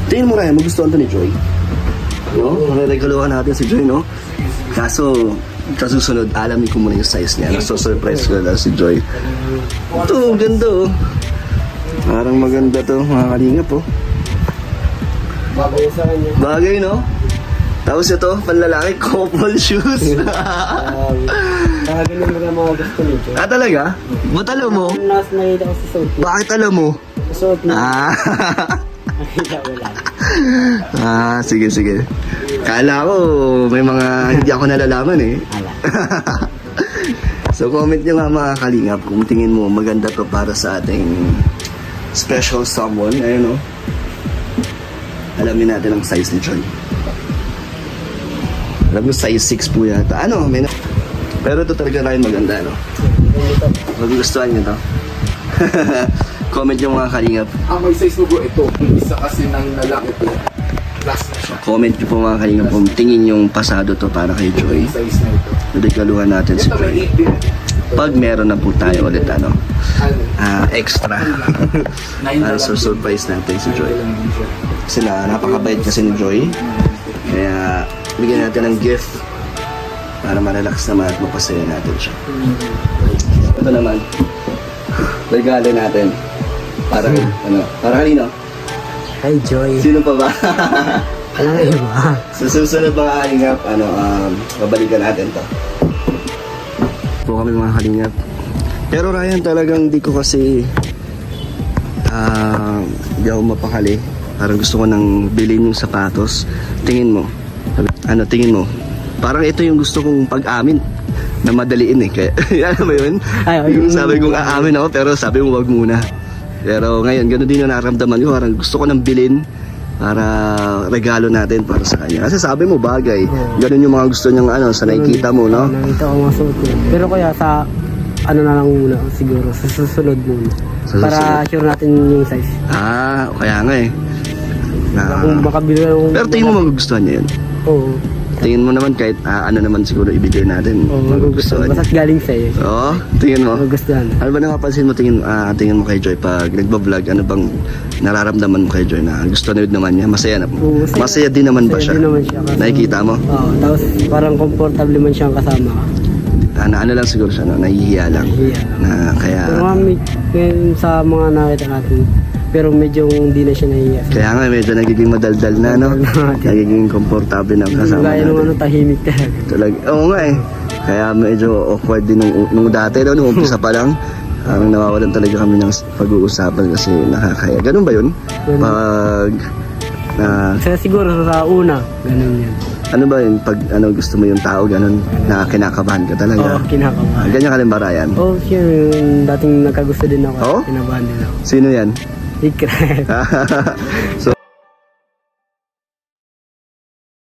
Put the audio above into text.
Tingin mo Ryan, magustuhan to ni Joy? No? Mareregaluhan natin si Joy, no? Kaso, susunod, alamin ko muna yung size niya. Surprise ko na si Joy. Ito, ganda oh. Parang maganda to, mga kalingap oh. Bagay sa kanya. Bagay, no? Tapos ito, panlalaki, couple shoes. Ganun mga mga gusto nito. Ah, talaga? Ba't alam mo? Nas nakita ko sa suot niya. Bakit alam mo? Sa suot niya. Ah, Nakita ko lang. sige. Kala ko, may mga hindi ako nalalaman eh. Ala. So comment nyo nga mga kalingap kung tingin mo maganda to para sa ating special someone. Ayun o. Alamin natin ang size ni Joy. Alam ko size 6 po yata. Ano? Pero ito talaga rin maganda, no? Magugustuhan nyo to. Comment nyo mga kalingap. Ang may size mo bro, ito. Isa kasi ng lalaki to. Plus na siya. Comment nyo po mga kalingap kung tingin yung pasado to para kay Joy. Size na ito. Regaluhan natin si Ito may Joy. 8 din. Pag meron na po tayo ulit extra. Para surprise natin si Joy. Kasi napakabait kasi ni Joy. Kaya bigyan natin ng gift para ma-relax naman at mapasaya natin siya. Ito naman, regalo natin. Para para kanino? Hey Joy. Sino pa ba? Alam mo iba? Sa susunod mga kalingap, babalikan natin to. Po kami mga kalingap. Pero Ryan, talagang di ko kasi di ako mapakali. Parang gusto ko nang bilhin yung sapatos. Tingin mo? Tingin mo? Parang ito yung gusto kong pag-amin na madaliin eh. Kaya, alam mo yun? Yung sabi kong aamin ako pero sabi mo wag muna. Pero ngayon, gano'n din yung nararamdaman ko. Parang gusto ko nang bilhin para regalo natin para sa kanya. Kasi sabi mo bagay. Ganun yung mga gusto niyang sa nakikita mo, no? Nakita ko mga suot niya. Pero kaya sa na lang muna siguro. Sa susunod muna. Para sure natin yung size. Kaya nga eh. Kung makabili lang. Pero tingin mo magugustuhan niya yun? Oo. Tingin mo naman kahit naman siguro ibigay natin. Oo, magugustuhan. Basta't galing sa'yo. Oo, tingin mo? Magugustuhan. Ano ba napapansin mo tingin mo kay Joy pag nagbablog? Ano bang nararamdaman mo kay Joy na gusto na naman niya? Masaya na po. Oo, Masaya din naman ba siya? Masaya din naman siya. Nakikita mo? Oo, tapos parang comfortable man siyang kasama ka. Ano lang siguro siya, nahihiya lang. Nahihiya. Na kaya... Pero ngayon sa mga nakita natin, pero medyo hindi na siya nahihiya. Kaya nga medyo nagiging madaldal na, no? Nagiging komportable na kasama Gaya natin. tahimik talaga. Talaga, oo nga eh. Kaya medyo awkward din nung dati, no? Nung umpisa pa lang. Parang nawawalan talaga kami ng pag-uusapan kasi nakakaya. Ganun ba yun? Pag... Kasi siguro sa una, ganun yun. Ano ba yun? Pag gusto mo yung tao, ganun, na kinakabahan ka talaga. Oo, kinakabahan. Ganyan ka rin ba, Ryan? Oo, siya yung dating nagkagusto din ako. Oo? Kinabahan din ako. Sino yan? Secret. So,